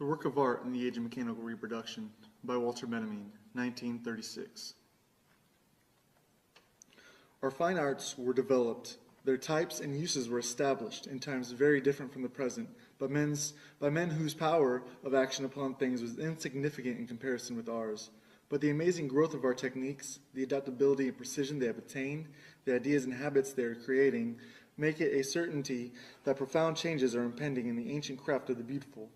The Work of Art in the Age of Mechanical Reproduction by Walter Benjamin, 1936. Our fine arts were developed, their types and uses were established in times very different from the present, by men whose power of action upon things was insignificant in comparison with ours. But the amazing growth of our techniques, the adaptability and precision they have attained, the ideas and habits they are creating, make it a certainty that profound changes are impending in the ancient craft of the beautiful.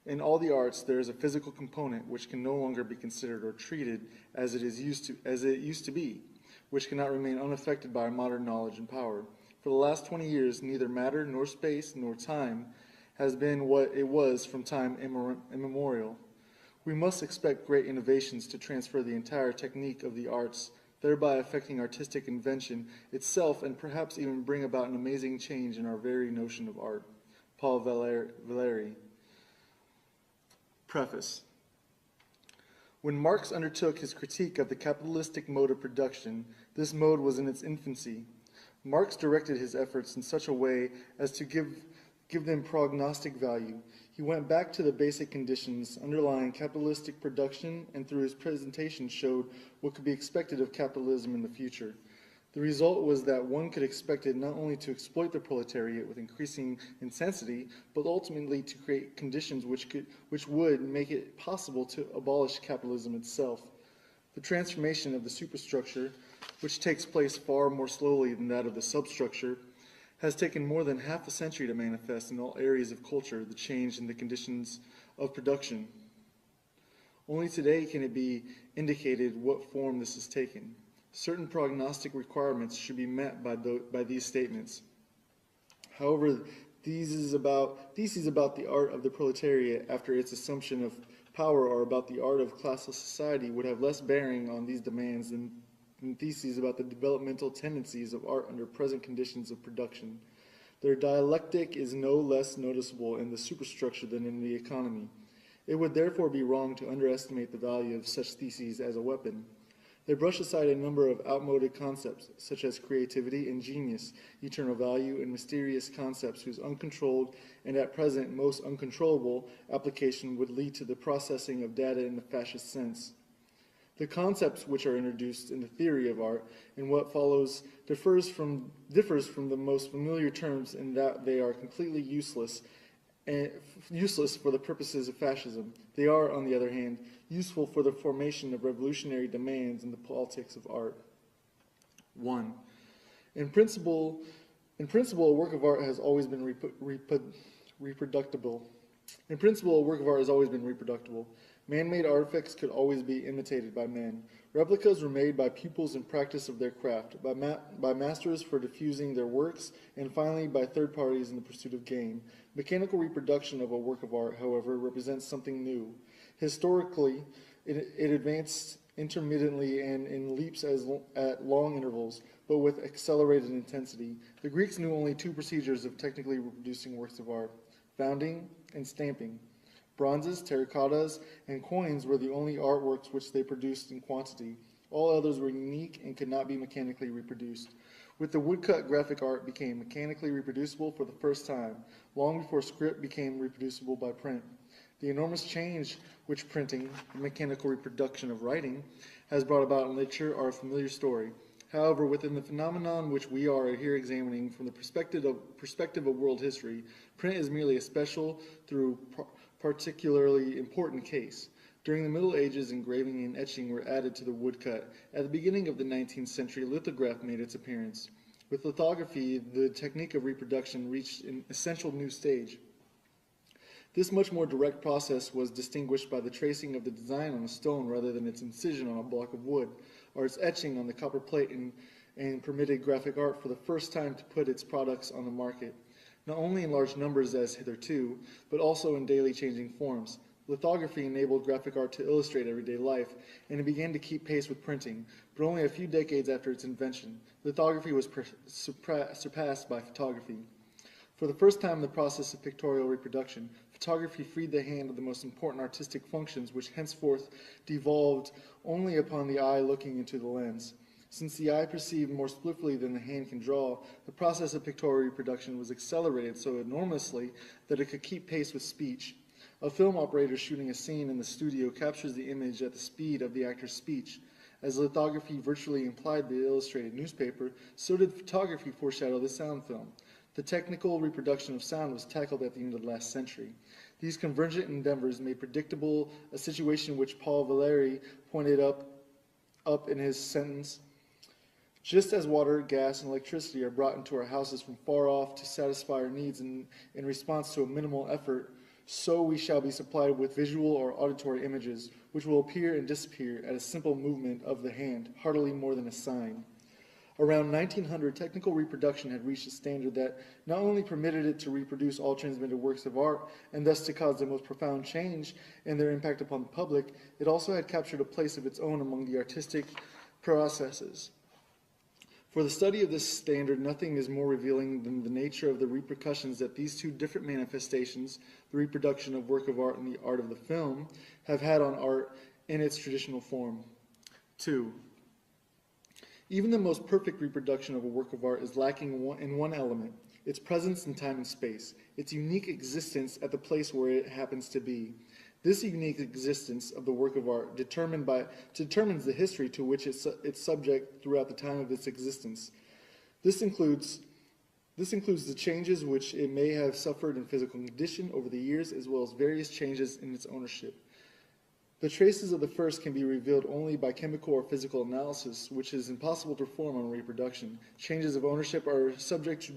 In all the arts, there is a physical component which can no longer be considered or treated as it used to be, which cannot remain unaffected by our modern knowledge and power. For the last 20 years, neither matter nor space nor time has been what it was from time immemorial. We must expect great innovations to transfer the entire technique of the arts, thereby affecting artistic invention itself and perhaps even bring about an amazing change in our very notion of art. Paul Valéry. Preface. When Marx undertook his critique of the capitalistic mode of production, this mode was in its infancy. Marx directed his efforts in such a way as to give them prognostic value. He went back to the basic conditions underlying capitalistic production and through his presentation showed what could be expected of capitalism in the future. The result was that one could expect it not only to exploit the proletariat with increasing intensity, but ultimately to create conditions which would make it possible to abolish capitalism itself. The transformation of the superstructure, which takes place far more slowly than that of the substructure, has taken more than half a century to manifest in all areas of culture the change in the conditions of production. Only today can it be indicated what form this has taken. Certain prognostic requirements should be met by these statements. However, theses about the art of the proletariat after its assumption of power or about the art of classless society would have less bearing on these demands than theses about the developmental tendencies of art under present conditions of production. Their dialectic is no less noticeable in the superstructure than in the economy. It would therefore be wrong to underestimate the value of such theses as a weapon. They brush aside a number of outmoded concepts, such as creativity and genius, eternal value, and mysterious concepts whose uncontrolled and at present most uncontrollable application would lead to the processing of data in the fascist sense. The concepts which are introduced in the theory of art and what follows differs from the most familiar terms in that they are completely useless for the purposes of fascism. They are, on the other hand, useful for the formation of revolutionary demands in the politics of art. 1. In principle, a work of art has always been reproducible. In principle, a work of art has always been reproducible. Man-made artifacts could always be imitated by men. Replicas were made by pupils in practice of their craft, by masters for diffusing their works, and finally by third parties in the pursuit of gain. Mechanical reproduction of a work of art, however, represents something new. Historically, it advanced intermittently and in leaps at long intervals, but with accelerated intensity. The Greeks knew only two procedures of technically reproducing works of art: founding and stamping. Bronzes, terracottas, and coins were the only artworks which they produced in quantity. All others were unique and could not be mechanically reproduced. With the woodcut, graphic art became mechanically reproducible for the first time, long before script became reproducible by print. The enormous change which printing, the mechanical reproduction of writing, has brought about in literature are a familiar story. However, within the phenomenon which we are here examining from the perspective of world history, print is merely a special, through particularly important case. During the Middle Ages, engraving and etching were added to the woodcut. At the beginning of the 19th century, lithograph made its appearance. With lithography, the technique of reproduction reached an essential new stage. This much more direct process was distinguished by the tracing of the design on a stone rather than its incision on a block of wood, or its etching on the copper plate, and permitted graphic art for the first time to put its products on the market, not only in large numbers as hitherto, but also in daily changing forms. Lithography enabled graphic art to illustrate everyday life, and it began to keep pace with printing, but only a few decades after its invention. Lithography was surpassed by photography. For the first time in the process of pictorial reproduction, photography freed the hand of the most important artistic functions which henceforth devolved only upon the eye looking into the lens. Since the eye perceived more swiftly than the hand can draw, the process of pictorial reproduction was accelerated so enormously that it could keep pace with speech. A film operator shooting a scene in the studio captures the image at the speed of the actor's speech. As lithography virtually implied the illustrated newspaper, so did photography foreshadow the sound film. The technical reproduction of sound was tackled at the end of the last century. These convergent endeavors made predictable a situation which Paul Valéry pointed up in his sentence: just as water, gas, and electricity are brought into our houses from far off to satisfy our needs in response to a minimal effort, so we shall be supplied with visual or auditory images, which will appear and disappear at a simple movement of the hand, hardly more than a sign. Around 1900, technical reproduction had reached a standard that not only permitted it to reproduce all transmitted works of art, and thus to cause the most profound change in their impact upon the public, it also had captured a place of its own among the artistic processes. For the study of this standard, nothing is more revealing than the nature of the repercussions that these two different manifestations, the reproduction of work of art and the art of the film, have had on art in its traditional form. 2. Even the most perfect reproduction of a work of art is lacking in one element: its presence in time and space, its unique existence at the place where it happens to be. This unique existence of the work of art determines the history to which it's subject throughout the time of its existence. This includes the changes which it may have suffered in physical condition over the years, as well as various changes in its ownership. The traces of the first can be revealed only by chemical or physical analysis, which is impossible to perform on reproduction. Changes of ownership are subject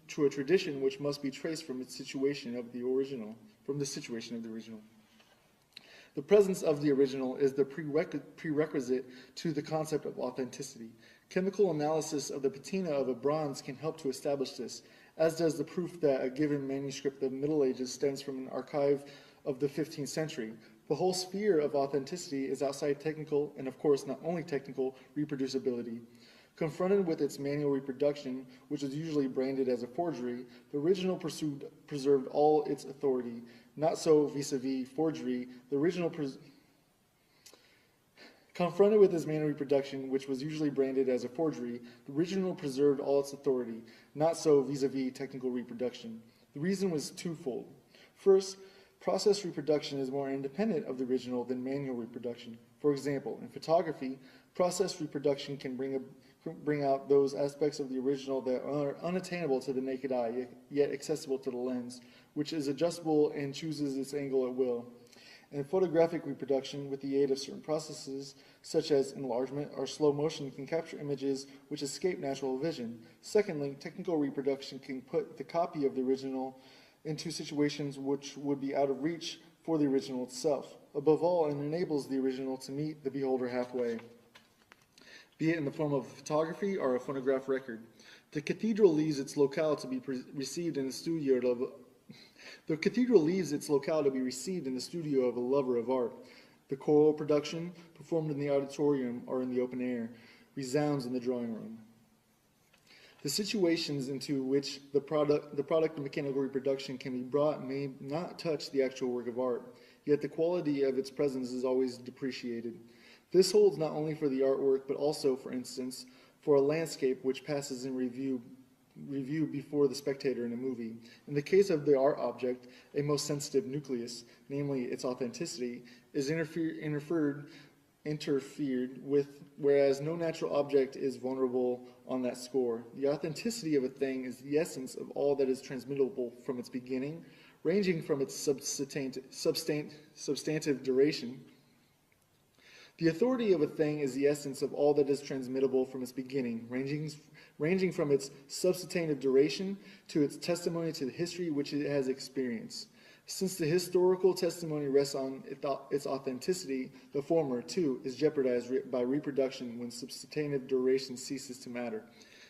to a tradition which must be traced from its situation of the original, The presence of the original is the prerequisite to the concept of authenticity. Chemical analysis of the patina of a bronze can help to establish this, as does the proof that a given manuscript of the Middle Ages stems from an archive of the 15th century. The whole sphere of authenticity is outside technical, and of course not only technical, reproducibility. Confronted with its manual reproduction, which is usually branded as a forgery, the original preserved all its authority. Not so vis-a-vis forgery. The original Confronted with its manual reproduction, which was usually branded as a forgery, the original preserved all its authority. Not so vis-a-vis technical reproduction. The reason was twofold. First, process reproduction is more independent of the original than manual reproduction. For example, in photography, process reproduction can bring out those aspects of the original that are unattainable to the naked eye, yet accessible to the lens, which is adjustable and chooses its angle at will. In photographic reproduction, with the aid of certain processes, such as enlargement or slow motion, can capture images which escape natural vision. Secondly, technical reproduction can put the copy of the original into situations which would be out of reach for the original itself. Above all, it enables the original to meet the beholder halfway, be it in the form of photography or a phonograph record. The cathedral leaves its locale to be received in the studio of a lover of art. The choral production, performed in the auditorium or in the open air, resounds in the drawing room. The situations into which the product of mechanical reproduction can be brought may not touch the actual work of art, yet the quality of its presence is always depreciated. This holds not only for the artwork, but also, for instance, for a landscape which passes in review before the spectator in a movie. In the case of the art object, a most sensitive nucleus, namely its authenticity, is interfered with, whereas no natural object is vulnerable on that score. The authenticity of a thing is the essence of all that is transmittable from its beginning, ranging from its substantive duration. The authority of a thing is the essence of all that is transmittable from its beginning, ranging from its substantive duration to its testimony to the history which it has experienced. Since the historical testimony rests on its authenticity, the former, too, is jeopardized by reproduction when substantive duration ceases to matter.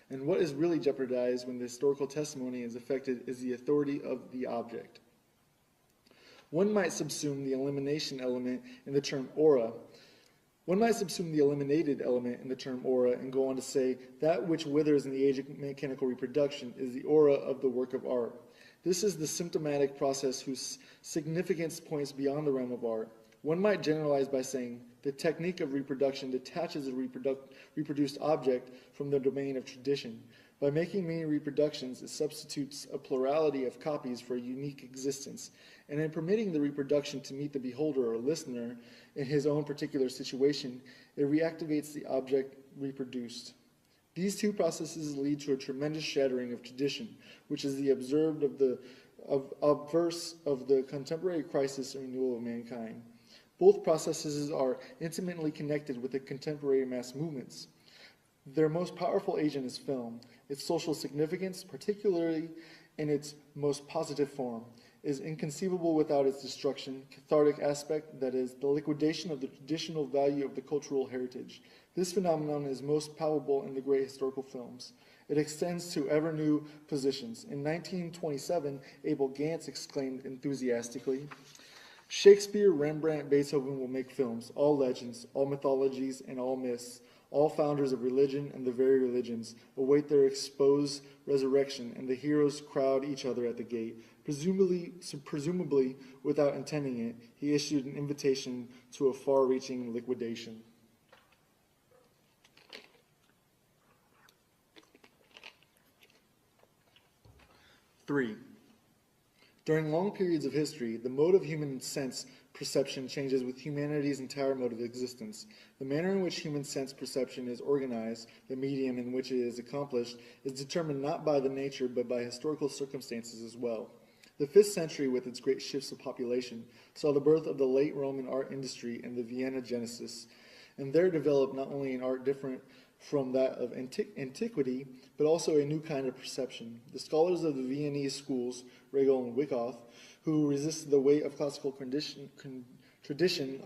And what is really jeopardized when the historical testimony is affected is the authority of the object. One might subsume the elimination element in the term aura. One might subsume the eliminated element in the term aura and go on to say that which withers in the age of mechanical reproduction is the aura of the work of art. This is the symptomatic process whose significance points beyond the realm of art. One might generalize by saying The technique of reproduction detaches a reproduced object from the domain of tradition. By making many reproductions, it substitutes a plurality of copies for a unique existence, and in permitting the reproduction to meet the beholder or listener in his own particular situation, it reactivates the object reproduced. These two processes lead to a tremendous shattering of tradition, which is the observed obverse of the contemporary crisis and renewal of mankind. Both processes are intimately connected with the contemporary mass movements. Their most powerful agent is film. Its social significance, particularly in its most positive form, is inconceivable without its destruction, cathartic aspect, that is, the liquidation of the traditional value of the cultural heritage. This phenomenon is most palpable in the great historical films. It extends to ever new positions. In 1927, Abel Gance exclaimed enthusiastically, "Shakespeare, Rembrandt, Beethoven will make films, all legends, all mythologies, and all myths. All founders of religion and the very religions await their exposed resurrection, and the heroes crowd each other at the gate." Presumably without intending it, he issued an invitation to a far-reaching liquidation. Three, during long periods of history, the mode of human sense perception changes with humanity's entire mode of existence. The manner in which human sense perception is organized, the medium in which it is accomplished, is determined not by the nature but by historical circumstances as well. The 5th century, with its great shifts of population, saw the birth of the late Roman art industry and the Vienna Genesis, and there developed not only an art different from that of antiquity, but also a new kind of perception. The scholars of the Viennese schools, Regel and Wyckoff, who resisted the weight of classical tradition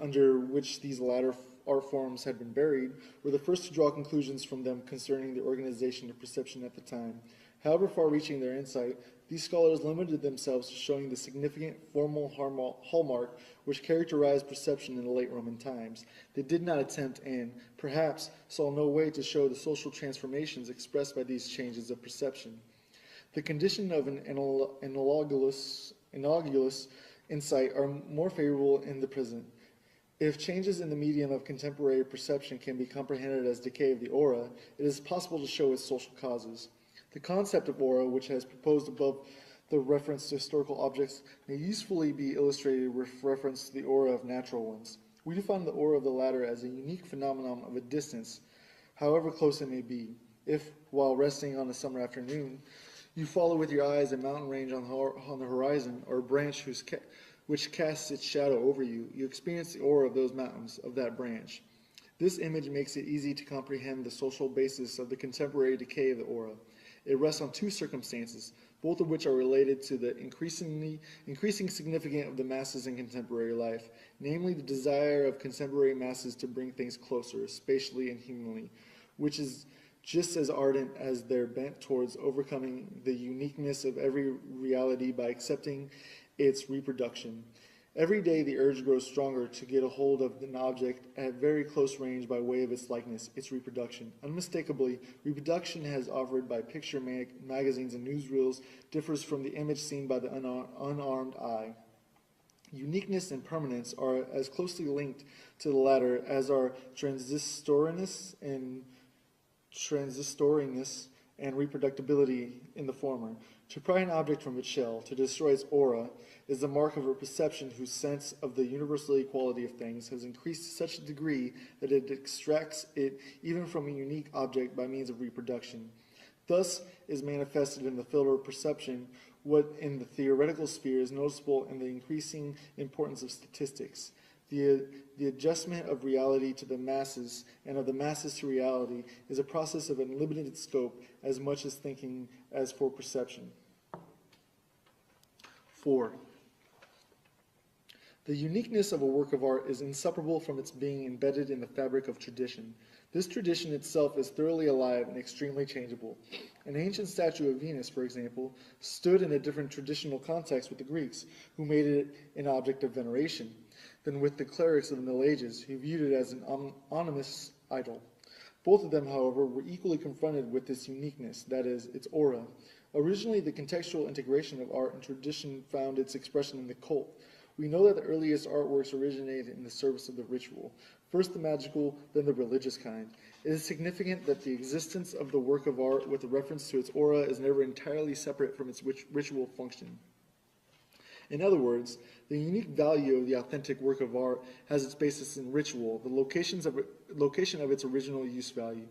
under which these latter art forms had been buried, were the first to draw conclusions from them concerning the organization of perception at the time. However far-reaching their insight, these scholars limited themselves to showing the significant formal hallmark which characterized perception in the late Roman times. They did not attempt and, perhaps, saw no way to show the social transformations expressed by these changes of perception. The condition of an analogous insight are more favorable in the present. If changes in the medium of contemporary perception can be comprehended as decay of the aura, it is possible to show its social causes. The concept of aura, which has proposed above the reference to historical objects, may usefully be illustrated with reference to the aura of natural ones. We define the aura of the latter as a unique phenomenon of a distance, however close it may be. If, while resting on a summer afternoon, you follow with your eyes a mountain range on the horizon, or a branch which casts its shadow over you, you experience the aura of those mountains, of that branch. This image makes it easy to comprehend the social basis of the contemporary decay of the aura. It rests on two circumstances, both of which are related to the increasing significance of the masses in contemporary life, namely the desire of contemporary masses to bring things closer, spatially and humanly, which is just as ardent as their bent towards overcoming the uniqueness of every reality by accepting its reproduction. Every day the urge grows stronger to get a hold of an object at very close range by way of its likeness, its reproduction. Unmistakably, reproduction as offered by picture magazines and newsreels differs from the image seen by the unarmed eye. Uniqueness and permanence are as closely linked to the latter as are transistoriness and reproducibility in the former. To pry an object from its shell, to destroy its aura, is the mark of a perception whose sense of the universal equality of things has increased to such a degree that it extracts it even from a unique object by means of reproduction. Thus is manifested in the field of perception what in the theoretical sphere is noticeable in the increasing importance of statistics. The adjustment of reality to the masses and of the masses to reality is a process of unlimited scope as much as thinking as for perception. 4. The uniqueness of a work of art is inseparable from its being embedded in the fabric of tradition. This tradition itself is thoroughly alive and extremely changeable. An ancient statue of Venus, for example, stood in a different traditional context with the Greeks, who made it an object of veneration, than with the clerics of the Middle Ages, who viewed it as an ominous idol. Both of them, however, were equally confronted with this uniqueness, that is, its aura. Originally, the contextual integration of art and tradition found its expression in the cult. We know that the earliest artworks originated in the service of the ritual, first the magical, then the religious kind. It is significant that the existence of the work of art with reference to its aura is never entirely separate from its ritual function. In other words, the unique value of the authentic work of art has its basis in ritual, the location of its original use value.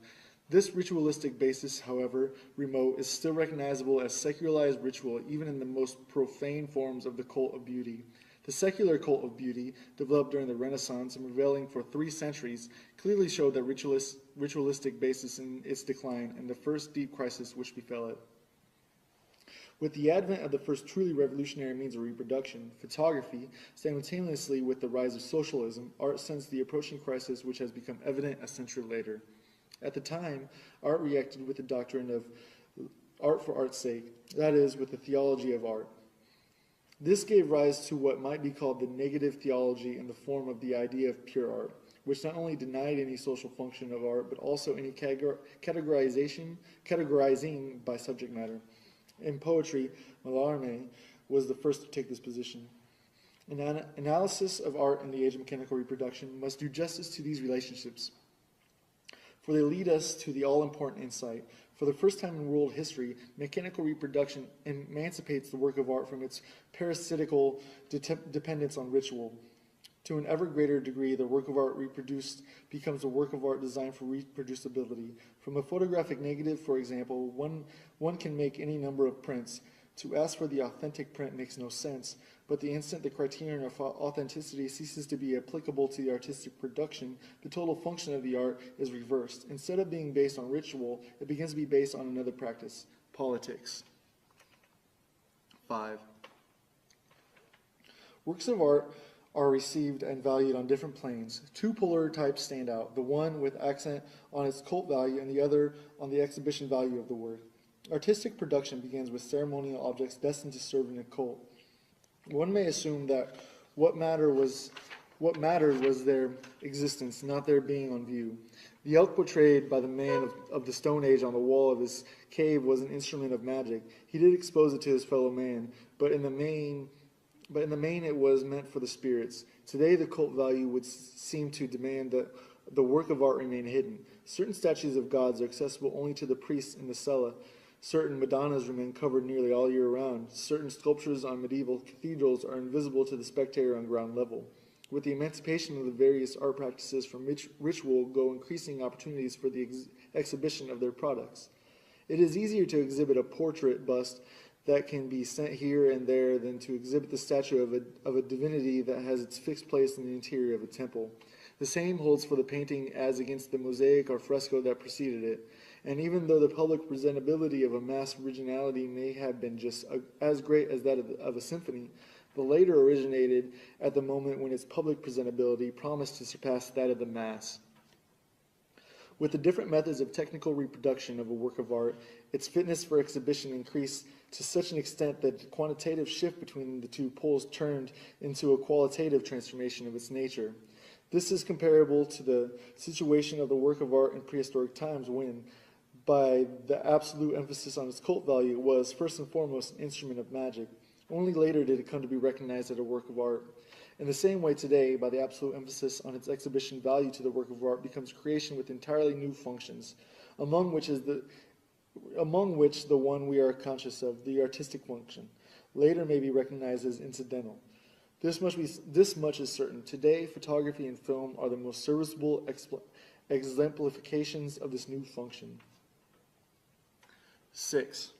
This ritualistic basis, however remote, is still recognizable as secularized ritual even in the most profane forms of the cult of beauty. The secular cult of beauty, developed during the Renaissance and prevailing for 3 centuries, clearly showed that ritualistic basis in its decline and the first deep crisis which befell it. With the advent of the first truly revolutionary means of reproduction, photography, simultaneously with the rise of socialism, art sensed the approaching crisis which has become evident a century later. At the time, art reacted with the doctrine of art for art's sake, that is, with the theology of art. This gave rise to what might be called the negative theology in the form of the idea of pure art, which not only denied any social function of art, but also any categorizing by subject matter. In poetry, Mallarmé was the first to take this position. An analysis of art in the age of mechanical reproduction must do justice to these relationships, for they lead us to the all-important insight. For the first time in world history, mechanical reproduction emancipates the work of art from its parasitical dependence on ritual. To an ever greater degree, the work of art reproduced becomes a work of art designed for reproducibility. From a photographic negative, for example, one can make any number of prints. To ask for the authentic print makes no sense, but the instant the criterion of authenticity ceases to be applicable to the artistic production, the total function of the art is reversed. Instead of being based on ritual, it begins to be based on another practice, politics. 5. Works of art are received and valued on different planes. 2 polar types stand out, the one with accent on its cult value and the other on the exhibition value of the work. Artistic production begins with ceremonial objects destined to serve in a cult. One may assume that what mattered was their existence, not their being on view. The elk portrayed by the man of the Stone Age on the wall of his cave was an instrument of magic. He did expose it to his fellow man, but in the main it was meant for the spirits. Today the cult value would seem to demand that the work of art remain hidden. Certain statues of gods are accessible only to the priests in the cella. Certain Madonnas remain covered nearly all year round. Certain sculptures on medieval cathedrals are invisible to the spectator on ground level. With the emancipation of the various art practices from ritual go increasing opportunities for the exhibition of their products. It is easier to exhibit a portrait bust that can be sent here and there than to exhibit the statue of a divinity that has its fixed place in the interior of a temple. The same holds for the painting as against the mosaic or fresco that preceded it. And even though the public presentability of a mass originality may have been just as great as that of a symphony, the later originated at the moment when its public presentability promised to surpass that of the mass. With the different methods of technical reproduction of a work of art, its fitness for exhibition increased to such an extent that the quantitative shift between the 2 poles turned into a qualitative transformation of its nature. This is comparable to the situation of the work of art in prehistoric times when, by the absolute emphasis on its cult value, it was first and foremost an instrument of magic. Only later did it come to be recognized as a work of art. In the same way today, by the absolute emphasis on its exhibition value to the work of art becomes creation with entirely new functions, among which the one we are conscious of, the artistic function, later may be recognized as incidental. This much is certain. Today, photography and film are the most serviceable exemplifications of this new function. 6.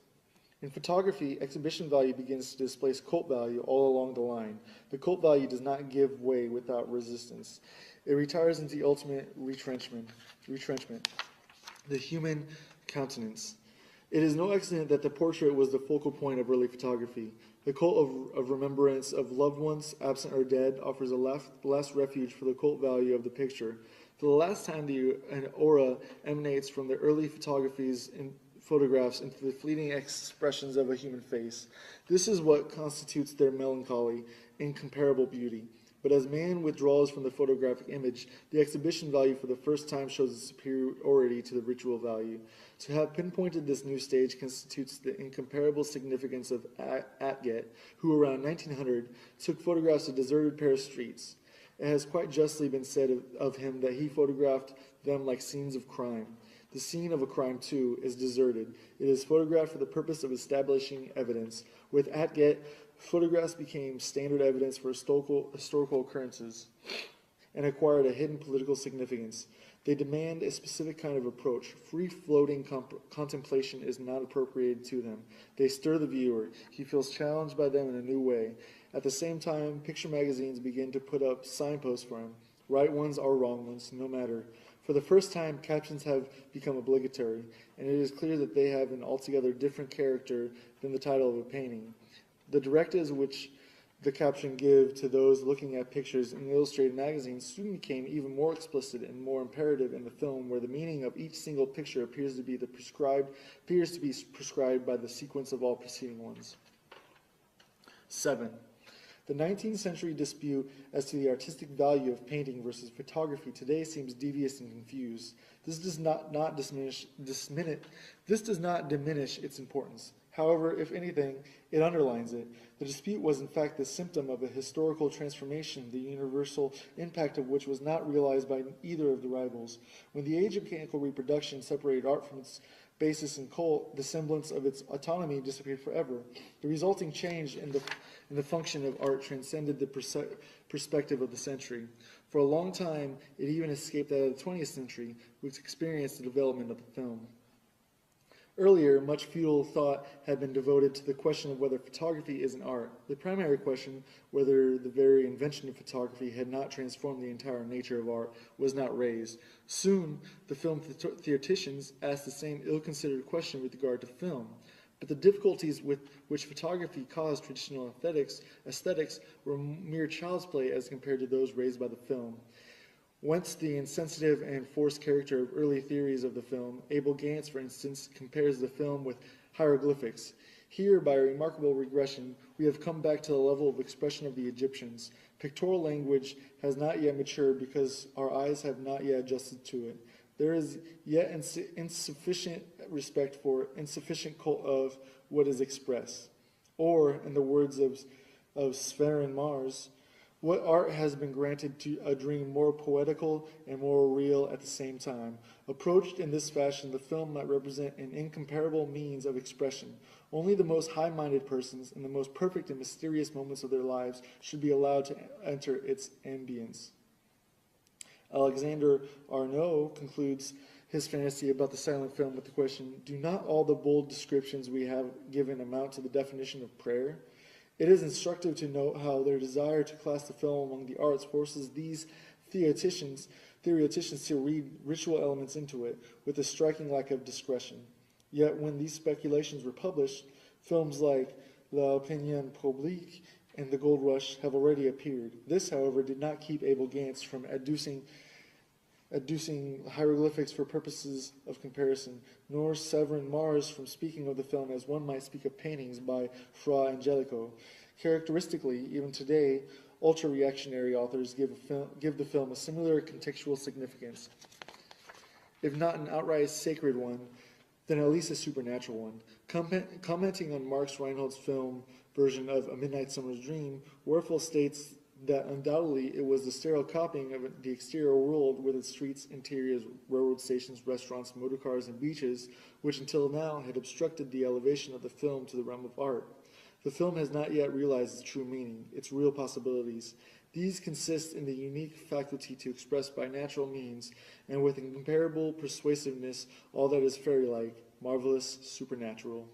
In photography, exhibition value begins to displace cult value all along the line. The cult value does not give way without resistance. It retires into the ultimate retrenchment, the human countenance. It is no accident that the portrait was the focal point of early photography. The cult of remembrance of loved ones, absent or dead, offers a last refuge for the cult value of the picture. For the last time, an aura emanates from the early photographs into the fleeting expressions of a human face. This is what constitutes their melancholy, incomparable beauty. But as man withdraws from the photographic image, the exhibition value for the first time shows its superiority to the ritual value. To have pinpointed this new stage constitutes the incomparable significance of Atget, who around 1900 took photographs of deserted Paris streets. It has quite justly been said of him that he photographed them like scenes of crime. The scene of a crime, too, is deserted. It is photographed for the purpose of establishing evidence. With Atget, photographs became standard evidence for historical occurrences and acquired a hidden political significance. They demand a specific kind of approach. Free-floating contemplation is not appropriated to them. They stir the viewer. He feels challenged by them in a new way. At the same time, picture magazines begin to put up signposts for him. Right ones or wrong ones, no matter. For the first time, captions have become obligatory, and it is clear that they have an altogether different character than the title of a painting. The directives which the caption give to those looking at pictures in illustrated magazines soon became even more explicit and more imperative in the film, where the meaning of each single picture appears to be prescribed by the sequence of all preceding ones. 7. The 19th century dispute as to the artistic value of painting versus photography today seems devious and confused. This does not diminish its importance. However, if anything, it underlines it. The dispute was in fact the symptom of a historical transformation, the universal impact of which was not realized by either of the rivals. When the age of mechanical reproduction separated art from its basis and cult, the semblance of its autonomy disappeared forever. The resulting change in the function of art transcended the perspective of the century. For a long time, it even escaped that of the 20th century, which experienced the development of the film. Earlier, much futile thought had been devoted to the question of whether photography is an art. The primary question, whether the very invention of photography had not transformed the entire nature of art, was not raised. Soon, the film theoreticians asked the same ill-considered question with regard to film. But the difficulties with which photography caused traditional aesthetics were mere child's play as compared to those raised by the film. Whence the insensitive and forced character of early theories of the film. Abel Gance, for instance, compares the film with hieroglyphics. Here, by a remarkable regression, we have come back to the level of expression of the Egyptians. Pictorial language has not yet matured because our eyes have not yet adjusted to it. There is yet insufficient respect for insufficient cult of what is expressed. Or, in the words of Sven Mars, what art has been granted to a dream more poetical and more real at the same time. Approached in this fashion, the film might represent an incomparable means of expression. Only the most high-minded persons in the most perfect and mysterious moments of their lives should be allowed to enter its ambience. Alexander Arnault concludes his fantasy about the silent film with the question, do not all the bold descriptions we have given amount to the definition of prayer? It is instructive to note how their desire to class the film among the arts forces these theoreticians to read ritual elements into it with a striking lack of discretion. Yet when these speculations were published, films like L'Opinion Publique and The Gold Rush have already appeared. This, however, did not keep Abel Gance from adducing hieroglyphics for purposes of comparison, nor Severin Mars from speaking of the film as one might speak of paintings by Fra Angelico. Characteristically, even today, ultra-reactionary authors give the film a similar contextual significance, if not an outright sacred one, then at least a supernatural one. Commenting on Marx Reinhold's film version of A Midnight Summer's Dream, Werfel states that undoubtedly it was the sterile copying of the exterior world with its streets, interiors, railroad stations, restaurants, motorcars, and beaches, which until now had obstructed the elevation of the film to the realm of art. The film has not yet realized its true meaning, its real possibilities. These consist in the unique faculty to express by natural means, and with incomparable persuasiveness, all that is fairy-like, marvelous, supernatural.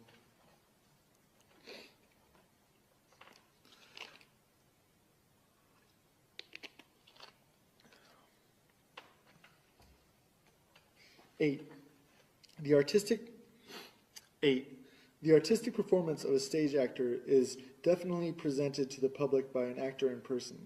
The artistic performance of a stage actor is definitely presented to the public by an actor in person.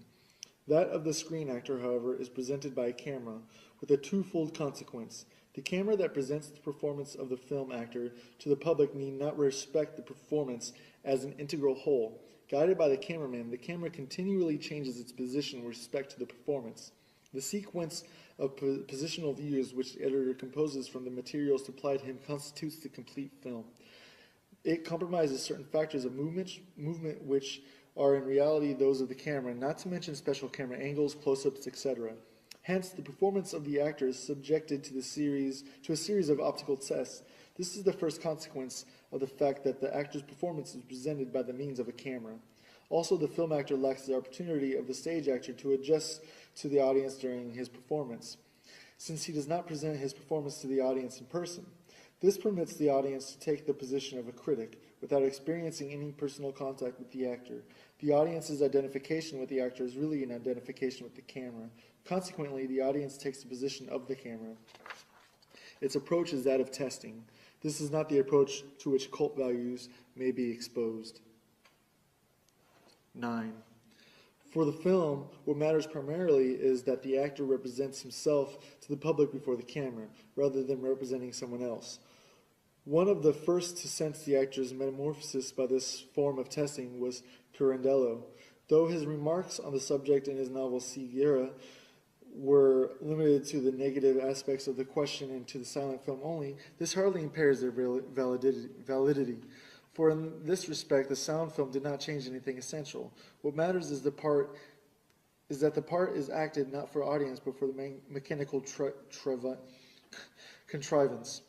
That of the screen actor, however, is presented by a camera, with a twofold consequence. The camera that presents the performance of the film actor to the public need not respect the performance as an integral whole. Guided by the cameraman, the camera continually changes its position with respect to the performance. The sequence of positional views which the editor composes from the materials supplied him constitutes the complete film. It compromises certain factors of movement which are in reality those of the camera, not to mention special camera angles, close-ups, etc. Hence, the performance of the actor is subjected to a series of optical tests. This is the first consequence of the fact that the actor's performance is presented by the means of a camera. Also, the film actor lacks the opportunity of the stage actor to adjust to the audience during his performance, since he does not present his performance to the audience in person. This permits the audience to take the position of a critic without experiencing any personal contact with the actor. The audience's identification with the actor is really an identification with the camera. Consequently, the audience takes the position of the camera. Its approach is that of testing. This is not the approach to which cult values may be exposed. 9. For the film, what matters primarily is that the actor represents himself to the public before the camera, rather than representing someone else. One of the first to sense the actor's metamorphosis by this form of testing was Pirandello. Though his remarks on the subject in his novel Ceguera were limited to the negative aspects of the question and to the silent film only, this hardly impairs their validity. For in this respect, the sound film did not change anything essential. What matters is that the part is acted not for audience, but for the mechanical contrivance.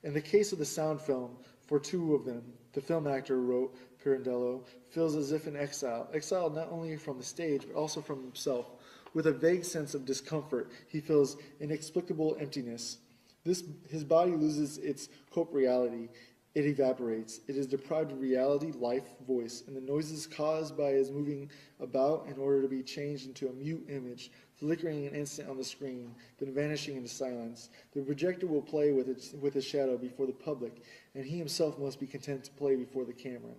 In the case of the sound film, for two of them, the film actor, wrote Pirandello, feels as if in exile, exiled not only from the stage, but also from himself. With a vague sense of discomfort, he feels inexplicable emptiness. His body loses its corporeality. It evaporates. It is deprived of reality, life, voice, and the noises caused by his moving about in order to be changed into a mute image, flickering an instant on the screen, then vanishing into silence. The projector will play with a shadow before the public, and he himself must be content to play before the camera.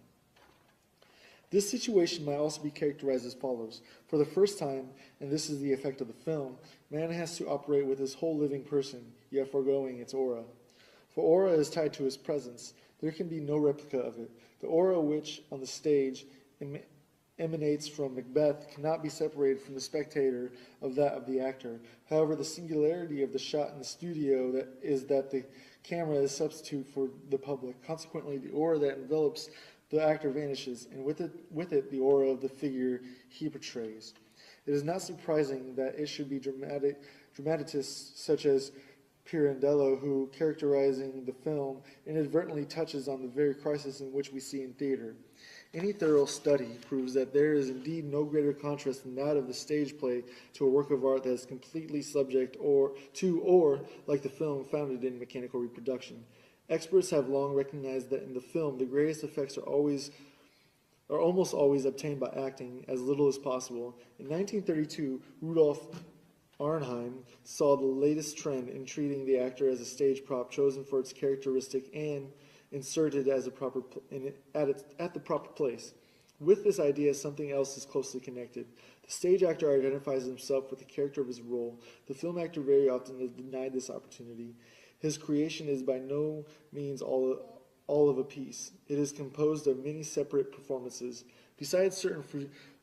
This situation might also be characterized as follows. For the first time, and this is the effect of the film, man has to operate with his whole living person, yet foregoing its aura. For aura is tied to his presence. There can be no replica of it. The aura which, on the stage, emanates from Macbeth cannot be separated from the spectator of that of the actor. However, the singularity of the shot in the studio is that the camera is substitute for the public. Consequently, the aura that envelops the actor vanishes, and with it the aura of the figure he portrays. It is not surprising that it should be dramatists such as Pirandello, who, characterizing the film, inadvertently touches on the very crisis in which we see in theater. Any thorough study proves that there is indeed no greater contrast than that of the stage play to a work of art that is completely subject or, like the film, founded in mechanical reproduction. Experts have long recognized that in the film, the greatest effects are almost always obtained by acting as little as possible. In 1932, Rudolf Arnheim saw the latest trend in treating the actor as a stage prop chosen for its characteristic and inserted as at the proper place. With this idea, something else is closely connected. The stage actor identifies himself with the character of his role. The film actor very often is denied this opportunity. His creation is by no means all of a piece. It is composed of many separate performances. Besides certain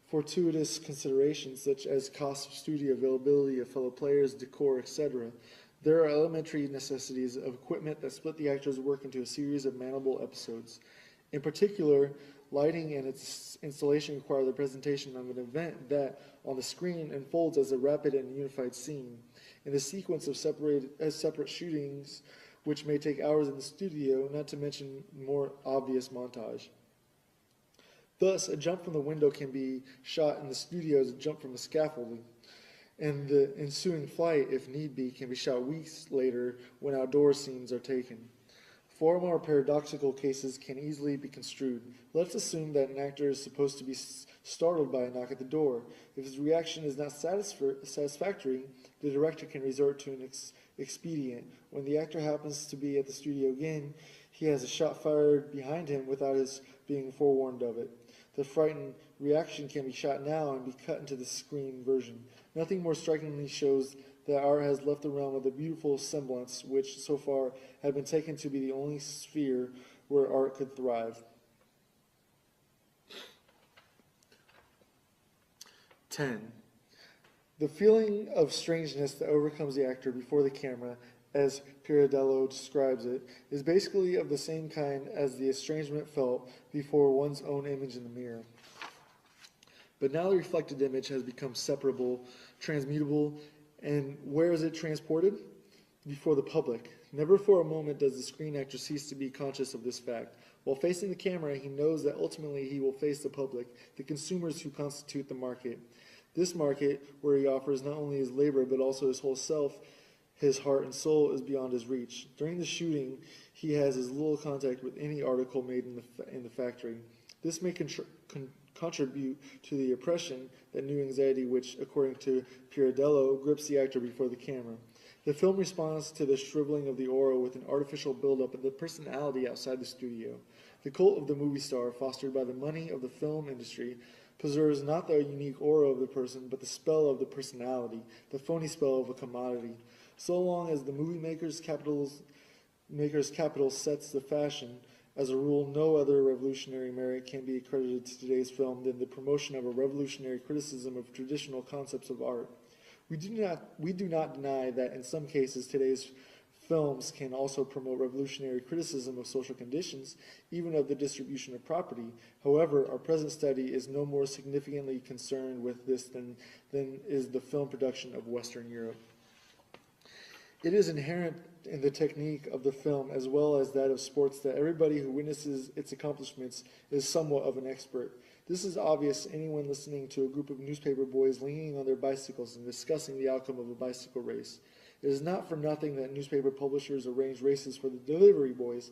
fortuitous considerations such as cost of studio availability of fellow players, decor, etc., there are elementary necessities of equipment that split the actor's work into a series of manageable episodes. In particular, lighting and its installation require the presentation of an event that, on the screen, unfolds as a rapid and unified scene. In the sequence of separate shootings, which may take hours in the studio, not to mention more obvious montage. Thus, a jump from the window can be shot in the studio as a jump from a scaffolding, and the ensuing flight, if need be, can be shot weeks later when outdoor scenes are taken. Four more paradoxical cases can easily be construed. Let's assume that an actor is supposed to be startled by a knock at the door. If his reaction is not satisfactory, the director can resort to an expedient. When the actor happens to be at the studio again, he has a shot fired behind him without his being forewarned of it. The frightened reaction can be shot now and be cut into the screen version. Nothing more strikingly shows that art has left the realm of the beautiful semblance, which so far had been taken to be the only sphere where art could thrive. 10. The feeling of strangeness that overcomes the actor before the camera, as Pirandello describes it, is basically of the same kind as the estrangement felt before one's own image in the mirror. But now the reflected image has become separable, transmutable, and where is it transported? Before the public. Never for a moment does the screen actor cease to be conscious of this fact. While facing the camera, he knows that ultimately he will face the public, the consumers who constitute the market. This market, where he offers not only his labor but also his whole self, his heart and soul, is beyond his reach. During the shooting, he has as little contact with any article made in the factory. This may contribute to the oppression, that new anxiety which, according to Pirandello, grips the actor before the camera. The film responds to the shriveling of the aura with an artificial buildup of the personality outside the studio. The cult of the movie star, fostered by the money of the film industry, preserves not the unique aura of the person, but the spell of the personality, the phony spell of a commodity. So long as the movie maker's capital sets the fashion, as a rule, no other revolutionary merit can be accredited to today's film than the promotion of a revolutionary criticism of traditional concepts of art. We do not deny that in some cases today's films can also promote revolutionary criticism of social conditions, even of the distribution of property. However, our present study is no more significantly concerned with this than is the film production of Western Europe. It is inherent in the technique of the film as well as that of sports that everybody who witnesses its accomplishments is somewhat of an expert. This is obvious to anyone listening to a group of newspaper boys leaning on their bicycles and discussing the outcome of a bicycle race. It is not for nothing that newspaper publishers arrange races for the delivery boys.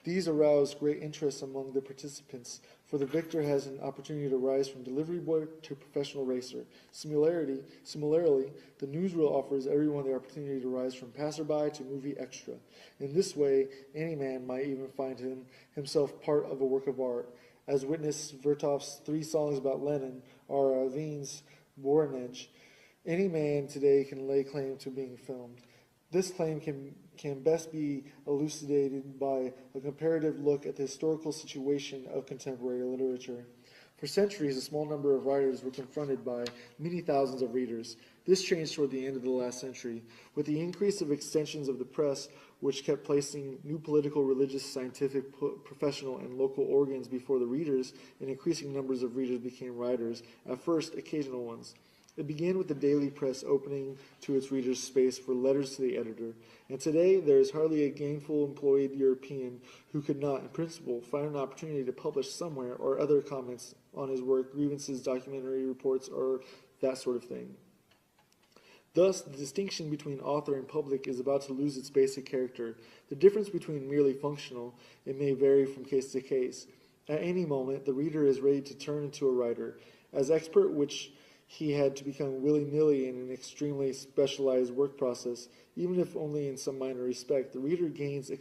These arouse great interest among the participants, for the victor has an opportunity to rise from delivery boy to professional racer. Similarly, the newsreel offers everyone the opportunity to rise from passerby to movie extra. In this way, any man might even find himself part of a work of art, as witness Vertov's 3 songs about Lenin or Aveen's Voronezh. Any man today can lay claim to being filmed. This claim can best be elucidated by a comparative look at the historical situation of contemporary literature. For centuries, a small number of writers were confronted by many thousands of readers. This changed toward the end of the last century. With the increase of extensions of the press, which kept placing new political, religious, scientific, professional, and local organs before the readers, and increasing numbers of readers became writers, at first occasional ones. It began with the daily press opening to its readers space for letters to the editor, and today there is hardly a gainful employed European who could not, in principle, find an opportunity to publish somewhere or other comments on his work, grievances, documentary reports, or that sort of thing. Thus, the distinction between author and public is about to lose its basic character. The difference between merely functional, it may vary from case to case. At any moment, the reader is ready to turn into a writer. As expert which he had to become willy-nilly in an extremely specialized work process, even if only in some minor respect, the reader gains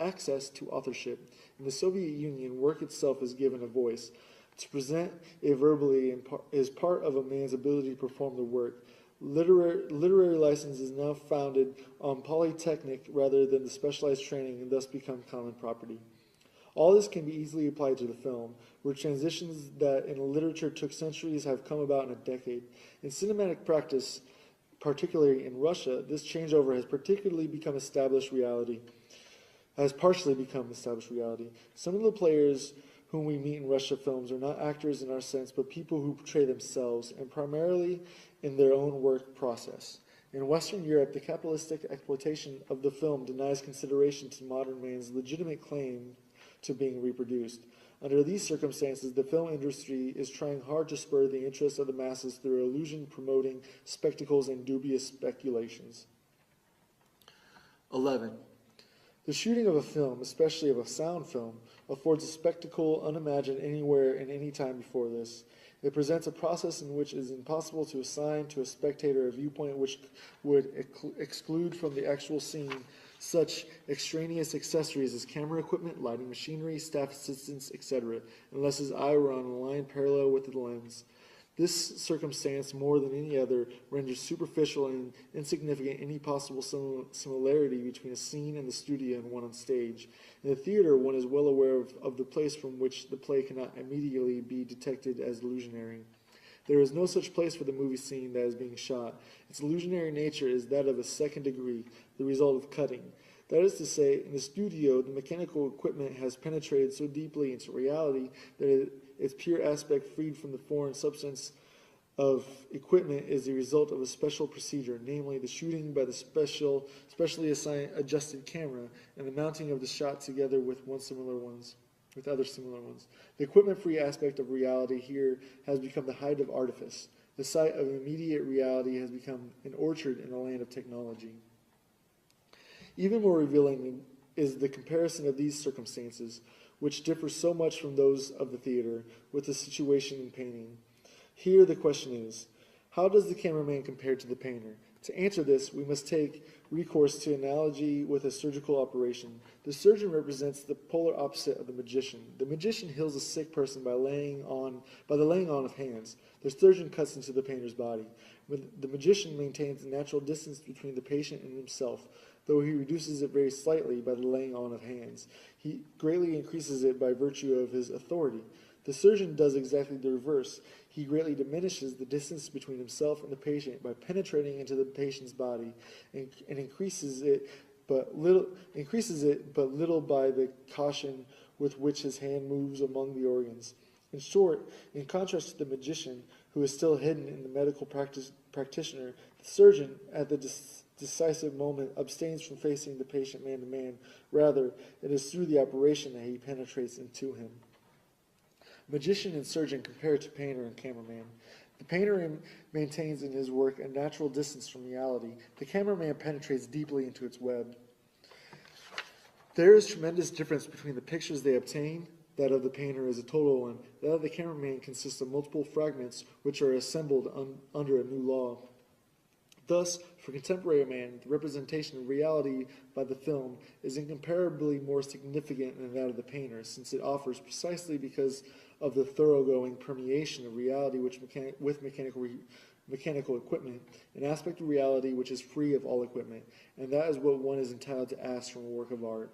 access to authorship. In the Soviet Union, work itself is given a voice. To present it verbally is part of a man's ability to perform the work. Literary license is now founded on polytechnic rather than the specialized training and thus become common property. All this can be easily applied to the film, where transitions that in literature took centuries have come about in a decade. In cinematic practice, particularly in Russia, this changeover has partially become established reality. Some of the players whom we meet in Russia films are not actors in our sense, but people who portray themselves, and primarily in their own work process. In Western Europe, the capitalistic exploitation of the film denies consideration to modern man's legitimate claim to being reproduced. Under these circumstances, the film industry is trying hard to spur the interest of the masses through illusion-promoting spectacles and dubious speculations. 11. The shooting of a film, especially of a sound film, affords a spectacle unimagined anywhere and any time before this. It presents a process in which it is impossible to assign to a spectator a viewpoint which would exclude from the actual scene such extraneous accessories as camera equipment, lighting machinery, staff assistants, etc., unless his eye were on a line parallel with the lens. This circumstance, more than any other, renders superficial and insignificant any possible similarity between a scene in the studio and one on stage. In the theater, one is well aware of the place from which the play cannot immediately be detected as illusionary. There is no such place for the movie scene that is being shot. Its illusionary nature is that of a second degree, the result of cutting. That is to say, in the studio, the mechanical equipment has penetrated so deeply into reality that its pure aspect freed from the foreign substance of equipment is the result of a special procedure, namely the shooting by the specially adjusted camera and the mounting of the shot together with other similar ones. The equipment-free aspect of reality here has become the height of artifice. The site of immediate reality has become an orchard in a land of technology. Even more revealing is the comparison of these circumstances, which differ so much from those of the theater, with the situation in painting. Here the question is, how does the cameraman compare to the painter? To answer this, we must take recourse to analogy with a surgical operation. The surgeon represents the polar opposite of the magician. The magician heals a sick person by the laying on of hands. The surgeon cuts into the painter's body. The magician maintains a natural distance between the patient and himself, though he reduces it very slightly by the laying on of hands. He greatly increases it by virtue of his authority. The surgeon does exactly the reverse. He greatly diminishes the distance between himself and the patient by penetrating into the patient's body and increases it but little by the caution with which his hand moves among the organs. In short, in contrast to the magician, who is still hidden in the medical practitioner, the surgeon, at the decisive moment, abstains from facing the patient man to man. Rather, it is through the operation that he penetrates into him. Magician and surgeon compare to painter and cameraman. The painter maintains in his work a natural distance from reality. The cameraman penetrates deeply into its web. There is tremendous difference between the pictures they obtain. That of the painter is a total one. That of the cameraman consists of multiple fragments which are assembled under a new law. Thus, for contemporary man, the representation of reality by the film is incomparably more significant than that of the painter, since it offers, precisely because of the thoroughgoing permeation of reality with mechanical equipment, an aspect of reality which is free of all equipment, and that is what one is entitled to ask from a work of art.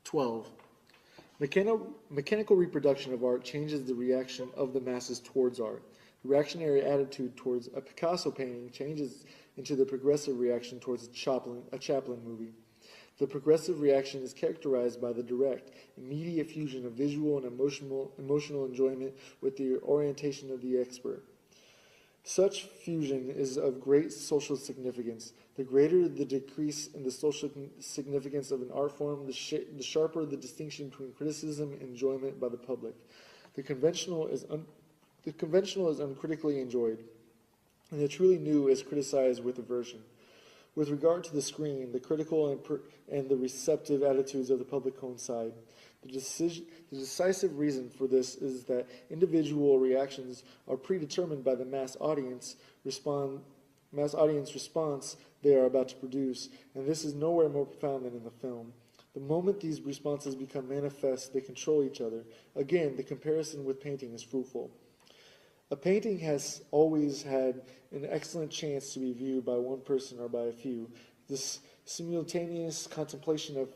12. Mechanical reproduction of art changes the reaction of the masses towards art. The reactionary attitude towards a Picasso painting changes into the progressive reaction towards a Chaplin movie. The progressive reaction is characterized by the direct, immediate fusion of visual and emotional enjoyment with the orientation of the expert. Such fusion is of great social significance. The greater the decrease in the social significance of an art form, the sharper the distinction between criticism and enjoyment by the public. The conventional is uncritically enjoyed, and the truly new is criticized with aversion. With regard to the screen, the critical and the receptive attitudes of the public coincide. The decisive reason for this is that individual reactions are predetermined by the mass audience response they are about to produce, and this is nowhere more profound than in the film. The moment these responses become manifest, they control each other. Again, the comparison with painting is fruitful. A painting has always had an excellent chance to be viewed by one person or by a few. This simultaneous contemplation of